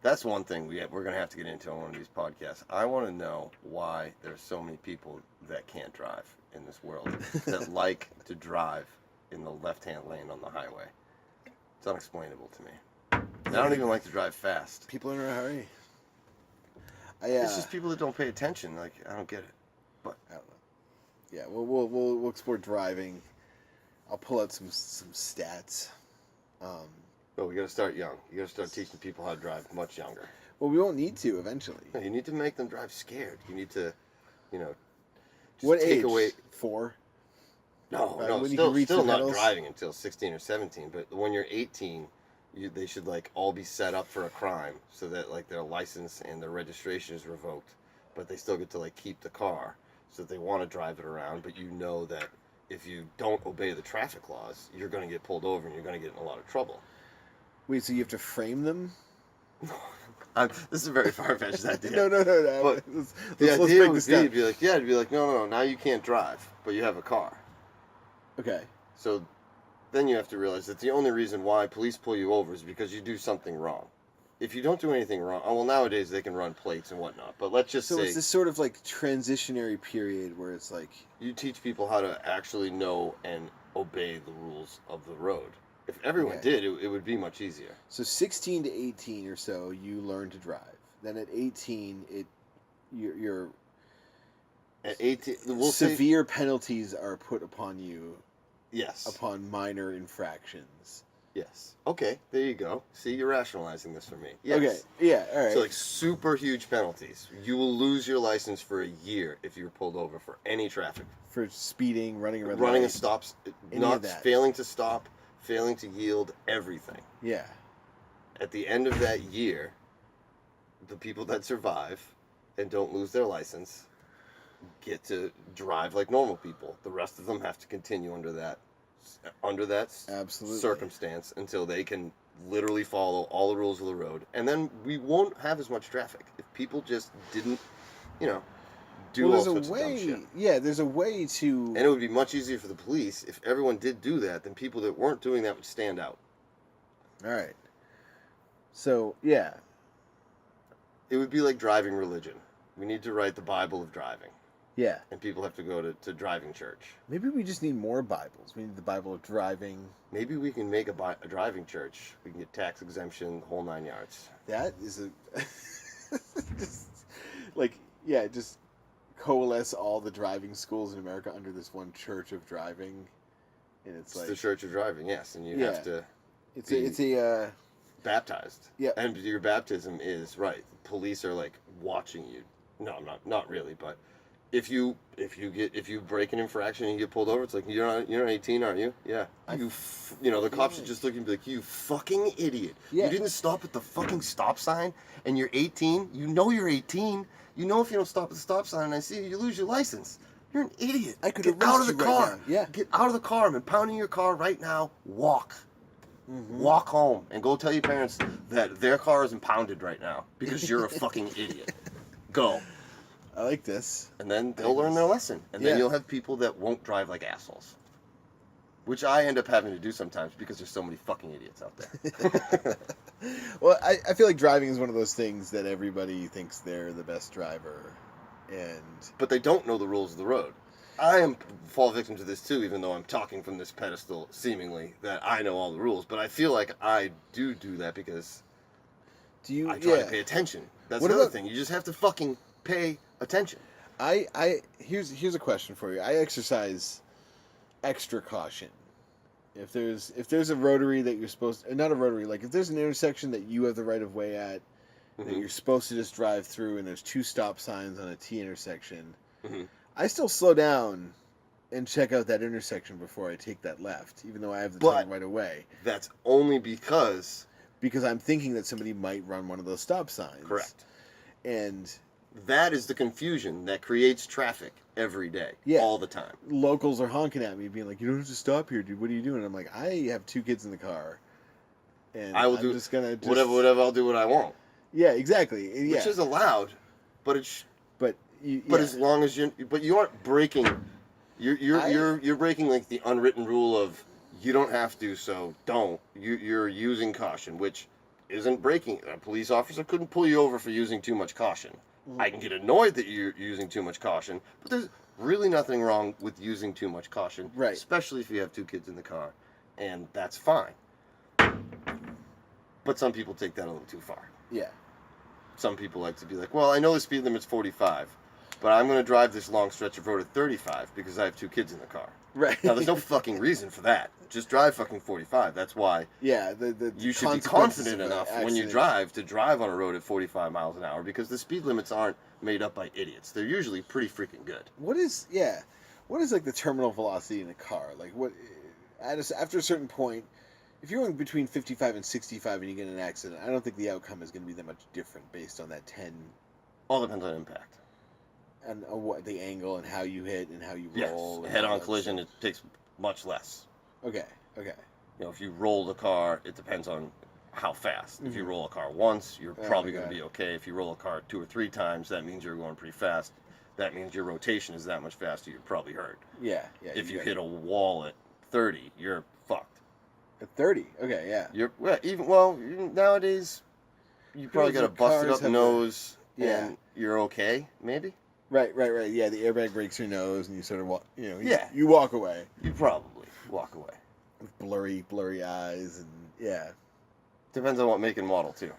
That's one thing we're going to have to get into on one of these podcasts. I want to know why there's so many people that can't drive in this world that like to drive in the left-hand lane on the highway. It's unexplainable to me. I don't even like to drive fast. People are in a hurry. It's just people that don't pay attention. Like, I don't get it. But I don't know. Yeah, we'll explore driving. I'll pull out some stats. we got to start young. You got to start teaching people how to drive much younger. Well, we won't need to eventually. No, you need to make them drive scared. You need to, just what take age? away. 4? No, when you still, can reach still the not pedals? driving until 16 or 17. But when you're 18, they should like all be set up for a crime, so that like their license and their registration is revoked, but they still get to like keep the car, so that they want to drive it around. But you know that if you don't obey the traffic laws, you're going to get pulled over and you're going to get in a lot of trouble. Wait, so you have to frame them? This is a very far-fetched idea. No. But let's the break idea would this down. be like, no, now you can't drive, but you have a car. Okay. So then you have to realize that the only reason why police pull you over is because you do something wrong. If you don't do anything wrong, well, nowadays they can run plates and whatnot, but let's just say... it's this sort of like transitionary period where it's like... You teach people how to actually know and obey the rules of the road. If everyone did, it would be much easier. So 16 to 18 or so, you learn to drive. Then at 18, you're at 18, severe penalties are put upon you. Yes. Upon minor infractions. Yes. Okay, there you go. See, you're rationalizing this for me. Yes. Okay, yeah, all right. So, like, super huge penalties. You will lose your license for a year if you're pulled over for any traffic. For speeding, running a red Running light, a stop, any not of that. failing to stop, failing to yield, everything. Yeah. At the end of that year, the people that survive and don't lose their license get to drive like normal people. The rest of them have to continue under that Absolutely. circumstance until they can literally follow all the rules of the road. And then we won't have as much traffic if people just didn't, do all sorts of dumb shit. Yeah, there's a way to... And it would be much easier for the police if everyone did do that, then people that weren't doing that would stand out. All right. So, yeah. It would be like driving religion. We need to write the Bible of driving. Yeah. And people have to go to driving church. Maybe we just need more Bibles. We need the Bible of driving. Maybe we can make a driving church. We can get tax exemption, the whole 9 yards. That is just coalesce all the driving schools in America under this one church of driving. And it's like... the church of driving, yes. And you have to... It's a baptized. Yeah. And your baptism is, right, police are like watching you. No, not really, but... If you break an infraction and you get pulled over, it's like you're not 18, are you? Yeah. The cops are just looking and be like, you fucking idiot. Yeah. You didn't stop at the fucking stop sign and you're 18. You know you're 18. You know if you don't stop at the stop sign and I see you, you lose your license. You're an idiot. I could get out of the arrest you car. right now. Yeah. Get out of the car. I'm impounding your car right now. Walk. Mm-hmm. Walk home and go tell your parents that their car is impounded right now because you're a fucking idiot. Go. I like this. And then they'll learn their lesson. And then you'll have people that won't drive like assholes. Which I end up having to do sometimes because there's so many fucking idiots out there. Well, I feel like driving is one of those things that everybody thinks they're the best driver. But they don't know the rules of the road. I fall victim to this too, even though I'm talking from this pedestal, seemingly, that I know all the rules. But I feel like I do that because I try to pay attention. That's another thing. You just have to fucking pay attention. Here's a question for you. I exercise extra caution. If there's a rotary that you're supposed to, not a rotary, like if there's an intersection that you have the right of way at, that you're supposed to just drive through, and there's 2 stop signs on a T intersection, I still slow down and check out that intersection before I take that left, even though I have the time right away. That's only because I'm thinking that somebody might run one of those stop signs. Correct. And that is the confusion that creates traffic every day, all the time. Locals are honking at me, being like, "You don't have to stop here, dude. What are you doing?" And I'm like, "I have 2 kids in the car, and I'm just gonna whatever. I'll do what I want." Yeah, exactly. Yeah. Which is allowed, but it's as long as you aren't breaking. You're breaking like the unwritten rule of you don't have to, so don't. You're using caution, which isn't braking. A police officer couldn't pull you over for using too much caution. I can get annoyed that you're using too much caution, but there's really nothing wrong with using too much caution, Right. especially if you have two kids in the car, and that's fine. But some people take that a little too far. Yeah. Some people like to be like, well, I know the speed limit's 45, but I'm going to drive this long stretch of road at 35 because I have two kids in the car. Right. Now, there's no fucking reason for that. Just drive fucking 45. That's why Yeah, the you should be consequences confident of an enough when you accident. drive on a road at 45 miles an hour, because the speed limits aren't made up by idiots. They're usually pretty freaking good. What is like the terminal velocity in a car? Like what after a certain point, if you're going between 55 and 65 and you get in an accident, I don't think the outcome is going to be that much different based on that 10 All depends on impact. and what the angle and how you hit and how you Yes, roll. and all head-on that collision, stuff. it takes much less. Okay. You know, if you roll the car, it depends on how fast. If you Mhm. roll a car once, you're probably going to got be it. okay. If you roll a car 2 or 3 times, that means you're going pretty fast. That means your rotation is that much faster, you're probably hurt. Yeah. If you got hit it. a wall at 30, you're fucked. At 30. Okay, yeah. Even nowadays, you probably got a Because busted cars up have nose, Yeah. and you're okay, maybe. Right. Yeah, the airbag breaks your nose and you sort of walk, Yeah. you walk away You probably walk away. with blurry eyes and yeah. Depends on what make and model too.